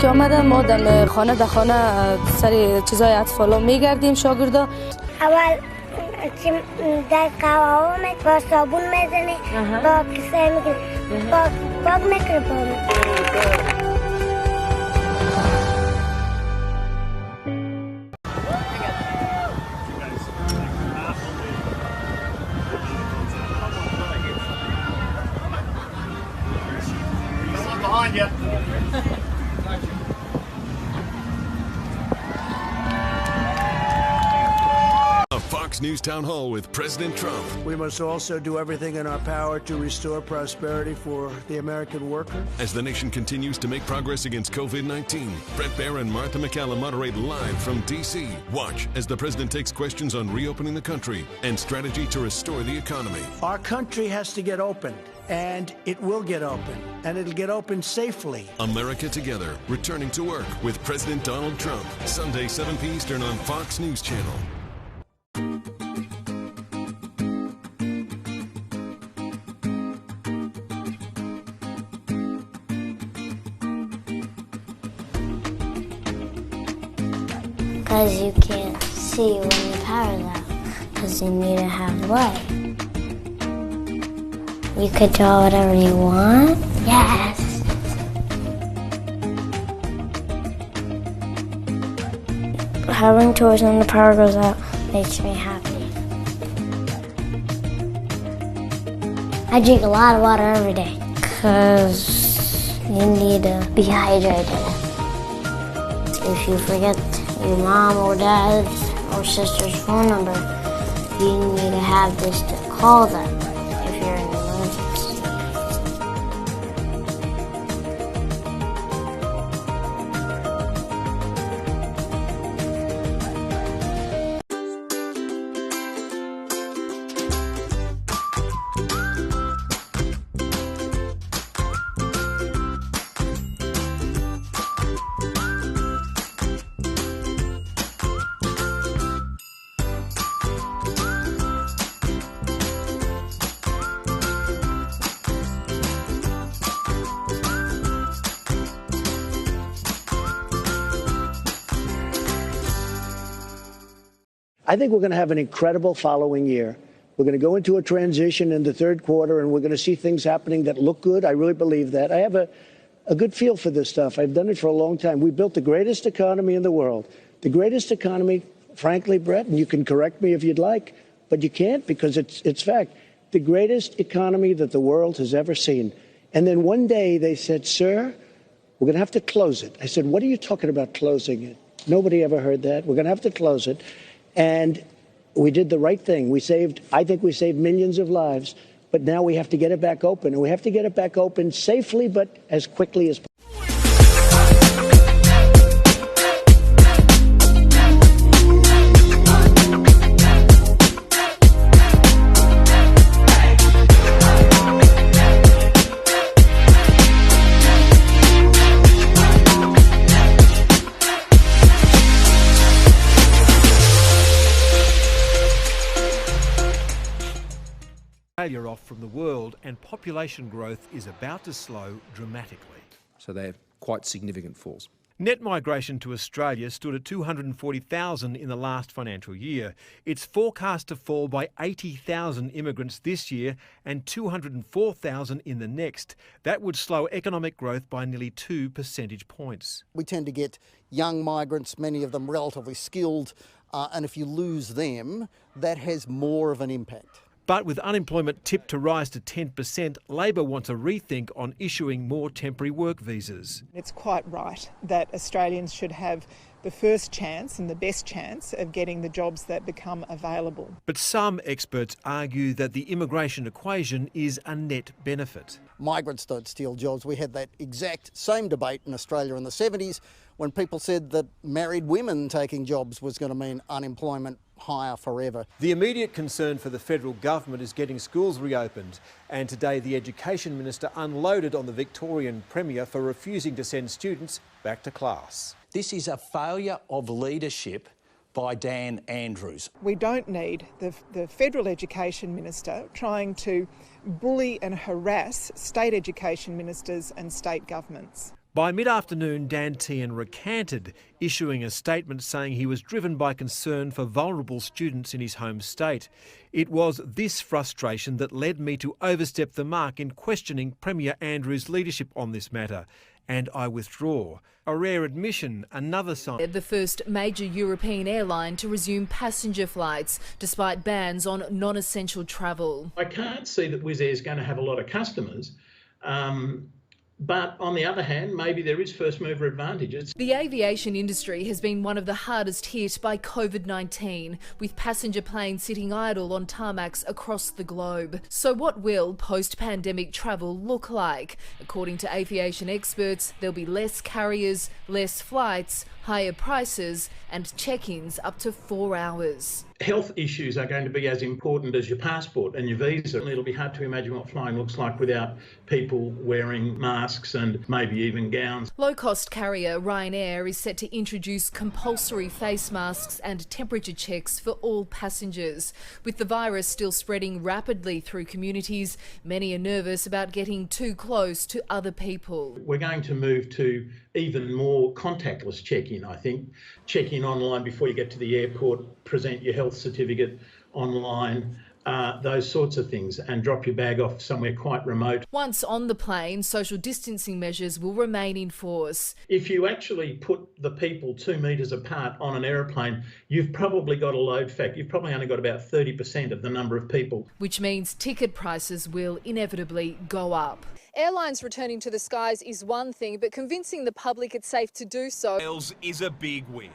که آمده ما در خانه سری چیزای اطفالا میگردیم شاگردا. اول در قهوه با صابون میزنی با کیسه میگیری باگ میکنی behind you. A Fox News town hall with President Trump. We must also do everything in our power to restore prosperity for the American worker. As the nation continues to make progress against COVID-19, Brett Baer and Martha McCallum moderate live from D.C. Watch as the president takes questions on reopening the country and strategy to restore the economy. Our country has to get open, and it will get open, and it'll get open safely. America Together, returning to work with President Donald Trump. Sunday, 7 p.m. Eastern on Fox News Channel. Because you can't see when the power's out, because you need to have light. You could draw whatever you want? Yes! Having toys when the power goes out makes me happy. I drink a lot of water every day, because you need to be hydrated. If you forget your mom or dad's or sister's phone number, you need to have this to call them if you're in an emergency. I think we're going to have an incredible following year. We're going to go into a transition in the third quarter, and we're going to see things happening that look good. I really believe that. I have a good feel for this stuff. I've done it for a long time. We built the greatest economy in the world. The greatest economy, frankly, Brett, and you can correct me if you'd like, but you can't because it's fact. The greatest economy that the world has ever seen. And then one day they said, sir, we're going to have to close it. I said, what are you talking about closing it? Nobody ever heard that. We're going to have to close it. And we did the right thing. I think we saved millions of lives, but now we have to get it back open. And we have to get it back open safely, but as quickly as possible. Australia off from the world, and population growth is about to slow dramatically. So they're quite significant falls. Net migration to Australia stood at 240,000 in the last financial year. It's forecast to fall by 80,000 immigrants this year and 204,000 in the next. That would slow economic growth by nearly 2 percentage points. We tend to get young migrants, many of them relatively skilled, and if you lose them, that has more of an impact. But with unemployment tipped to rise to 10%, Labor wants a rethink on issuing more temporary work visas. It's quite right that Australians should have the first chance and the best chance of getting the jobs that become available. But some experts argue that the immigration equation is a net benefit. Migrants don't steal jobs. We had that exact same debate in Australia in the 70s when people said that married women taking jobs was going to mean unemployment higher forever. The immediate concern for the federal government is getting schools reopened, and today the Education Minister unloaded on the Victorian Premier for refusing to send students back to class. This is a failure of leadership by Dan Andrews. We don't need the Federal Education Minister trying to bully and harass state education ministers and state governments. By mid-afternoon, Dan Tehan recanted, issuing a statement saying he was driven by concern for vulnerable students in his home state. It was this frustration that led me to overstep the mark in questioning Premier Andrews' leadership on this matter. And I withdraw. A rare admission, another sign. The first major European airline to resume passenger flights, despite bans on non-essential travel. I can't see that Wizz Air is going to have a lot of customers. But on the other hand, maybe there is first mover advantages. The aviation industry has been one of the hardest hit by COVID-19, with passenger planes sitting idle on tarmacs across the globe. So what will post-pandemic travel look like? According to aviation experts, there'll be less carriers, less flights, higher prices and check-ins up to 4 hours. Health issues are going to be as important as your passport and your visa. It'll be hard to imagine what flying looks like without people wearing masks and maybe even gowns. Low-cost carrier Ryanair is set to introduce compulsory face masks and temperature checks for all passengers. With the virus still spreading rapidly through communities, many are nervous about getting too close to other people. We're going to move to even more contactless check-in, I think. Check in online before you get to the airport, present your health certificate online, those sorts of things, and drop your bag off somewhere quite remote. Once on the plane, social distancing measures will remain in force. If you actually put the people 2 metres apart on an aeroplane, you've probably got a load factor. You've probably only got about 30% of the number of people. Which means ticket prices will inevitably go up. Airlines returning to the skies is one thing, but convincing the public it's safe to do so is a big win.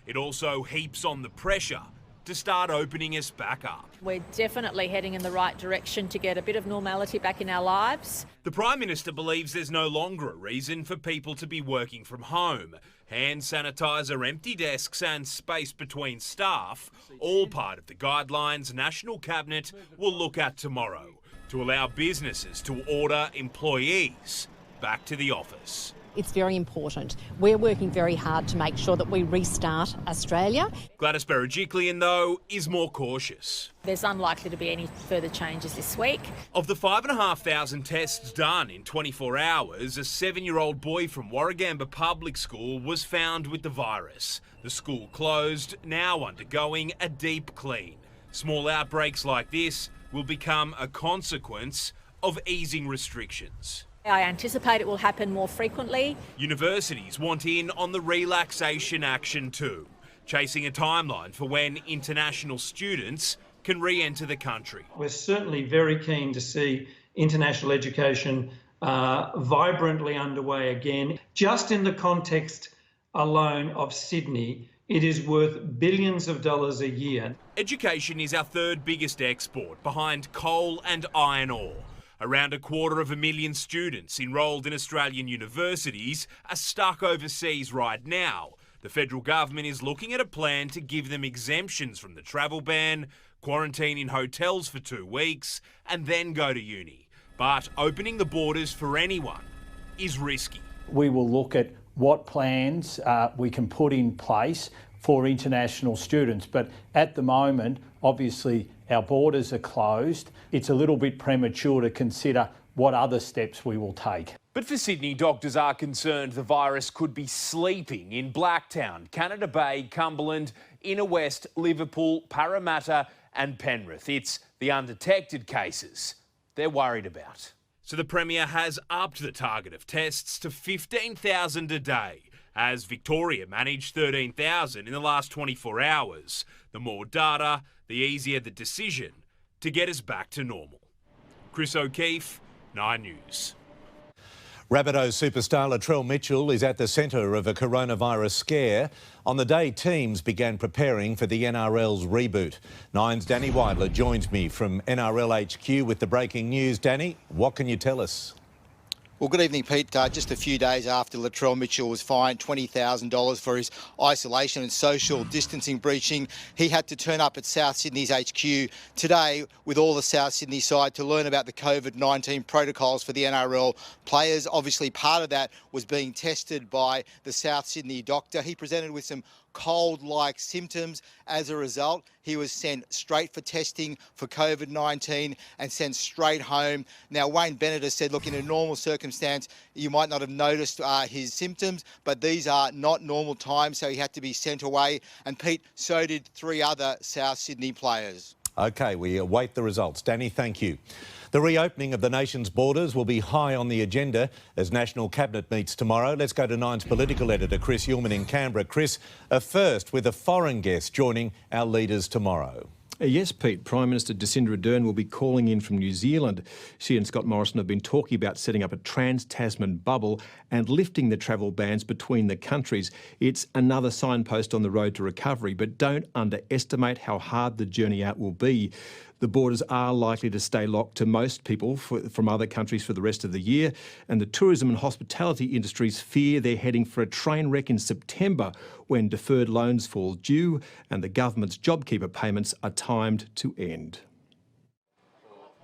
It also heaps on the pressure to start opening us back up. We're definitely heading in the right direction to get a bit of normality back in our lives. The Prime Minister believes there's no longer a reason for people to be working from home. Hand sanitiser, empty desks and space between staff, all part of the guidelines National Cabinet will look at tomorrow to allow businesses to order employees back to the office. It's very important. We're working very hard to make sure that we restart Australia. Gladys Berejiklian, though, is more cautious. There's unlikely to be any further changes this week. Of the 5,500 tests done in 24 hours, a 7-year-old boy from Warragamba Public School was found with the virus. The school closed, now undergoing a deep clean. Small outbreaks like this will become a consequence of easing restrictions. I anticipate it will happen more frequently. Universities want in on the relaxation action too, chasing a timeline for when international students can re-enter the country. We're certainly very keen to see international education vibrantly underway again. Just in the context alone of Sydney, it is worth billions of dollars a year. Education is our third biggest export, behind coal and iron ore. Around 250,000 students enrolled in Australian universities are stuck overseas right now. The federal government is looking at a plan to give them exemptions from the travel ban, quarantine in hotels for 2 weeks, and then go to uni. But opening the borders for anyone is risky. We will look at what plans we can put in place for international students. But at the moment, obviously, our borders are closed. It's a little bit premature to consider what other steps we will take. But for Sydney, doctors are concerned the virus could be sleeping in Blacktown, Canada Bay, Cumberland, Inner West, Liverpool, Parramatta and Penrith. It's the undetected cases they're worried about. So the Premier has upped the target of tests to 15,000 a day, as Victoria managed 13,000 in the last 24 hours. The more data, the easier the decision to get us back to normal. Chris O'Keefe, 9 News. Rabbitohs superstar Latrell Mitchell is at the centre of a coronavirus scare on the day teams began preparing for the NRL's reboot. Nine's Danny Weidler joins me from NRL HQ with the breaking news. Danny, what can you tell us? Well, good evening, Pete. Just a few days after Latrell Mitchell was fined $20,000 for his isolation and social distancing breaching, he had to turn up at South Sydney's HQ today with all the South Sydney side to learn about the COVID-19 protocols for the NRL players. Obviously, part of that was being tested by the South Sydney doctor. He presented with some cold-like symptoms. As a result, he was sent straight for testing for COVID-19 and sent straight home. Now, Wayne Bennett has said, look, in a normal circumstance, you might not have noticed his symptoms, but these are not normal times, so he had to be sent away. And Pete, so did 3 other South Sydney players. OK, we await the results. Danny, thank you. The reopening of the nation's borders will be high on the agenda as National Cabinet meets tomorrow. Let's go to Nine's political editor, Chris Ullman in Canberra. Chris, a first with a foreign guest joining our leaders tomorrow. Yes, Pete. Prime Minister Jacinda Ardern will be calling in from New Zealand. She and Scott Morrison have been talking about setting up a trans-Tasman bubble and lifting the travel bans between the countries. It's another signpost on the road to recovery, but don't underestimate how hard the journey out will be. The borders are likely to stay locked to most people from other countries for the rest of the year, and the tourism and hospitality industries fear they're heading for a train wreck in September when deferred loans fall due and the government's JobKeeper payments are timed to end.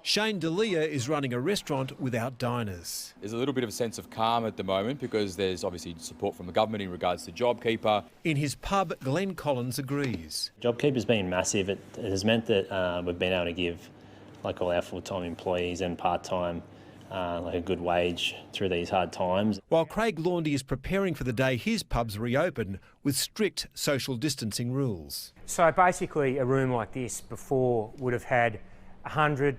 Shane D'Elia is running a restaurant without diners. There's a little bit of a sense of calm at the moment because there's obviously support from the government in regards to JobKeeper. In his pub, Glenn Collins agrees. JobKeeper's been massive. It has meant that we've been able to give like all our full-time employees and part-time like a good wage through these hard times. While Craig Laundy is preparing for the day his pubs reopen with strict social distancing rules. So basically a room like this before would have had 100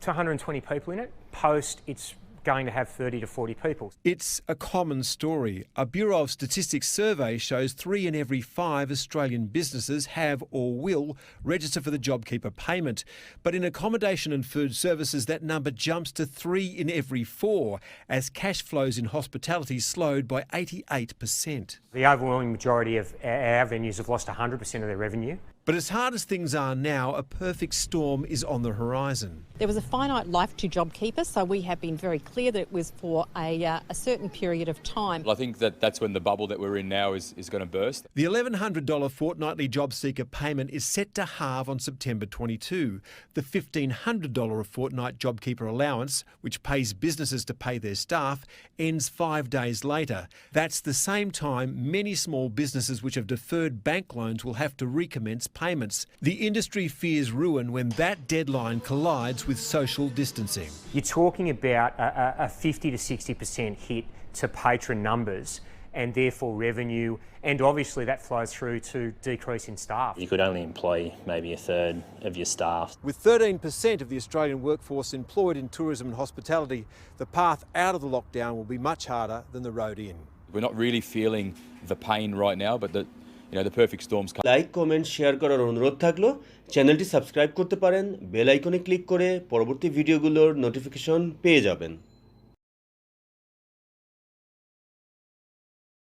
to 120 people in it. Post, it's going to have 30 to 40 people. It's a common story. A Bureau of Statistics survey shows 3 in every 5 Australian businesses have or will register for the JobKeeper payment. But in accommodation and food services, that number jumps to 3 in every 4 as cash flows in hospitality slowed by 88%. The overwhelming majority of our venues have lost 100% of their revenue. But as hard as things are now, a perfect storm is on the horizon. There was a finite life to JobKeeper, so we have been very clear that it was for a certain period of time. Well, I think that's when the bubble that we're in now is going to burst. The $1,100 fortnightly job seeker payment is set to halve on September 22. The $1,500 a fortnight JobKeeper allowance, which pays businesses to pay their staff, ends 5 days later. That's the same time many small businesses which have deferred bank loans will have to recommence payments. The industry fears ruin when that deadline collides with social distancing. You're talking about a 50 to 60% hit to patron numbers and therefore revenue, and obviously that flows through to decrease in staff. You could only employ maybe a third of your staff. With 13% of the Australian workforce employed in tourism and hospitality, the path out of the lockdown will be much harder than the road in. We're not really feeling the pain right now, but the perfect storm's coming. Like comment share করার অনুরোধ থাকলো চ্যানেলটি subscribe করতে পারেন bell আইকনে click করে পরবর্তী ভিডিওগুলোর notification পেয়ে যাবেন